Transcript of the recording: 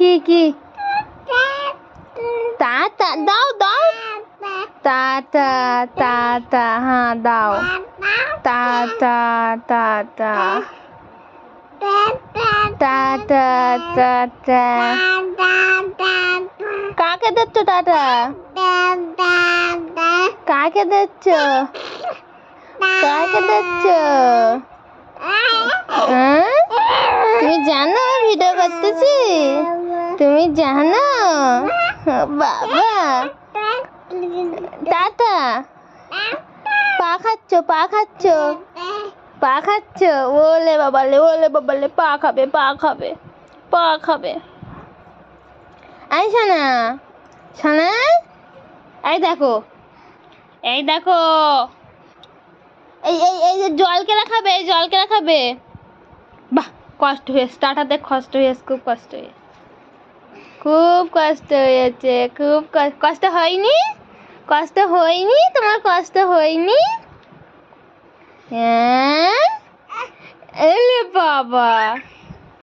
কি টাটা দাও দাও টাটা টাটা হ্যাঁ দাও টাটা টাটা টাটা টাটা কাকে দিচ্ছ টাটা কাকে দিচ্ছ কাকে দিচ্ছ তুমি জানো ভিডিও করতেছি তুমি জানো বাবা টাটা পা খাচ্ছ পা খাচ্ছ পা খাচ্ছ ওলে বাবালে পা খাবে পা খাবে পা খাবে এই শোনা শোনা এই দেখো এই দেখো এই এই এই যে জলকে রাখাবে জলকে রাখাবে বাহ কষ্ট হয়েছে টাটাতে কষ্ট হয়েছে খুব কষ্ট হয়েছে খুব কষ্ট হয়েছে খুব কষ্ট হয়নি কষ্ট হয়নি তোমার কষ্ট হয়নি হ্যাঁ এলে বাবা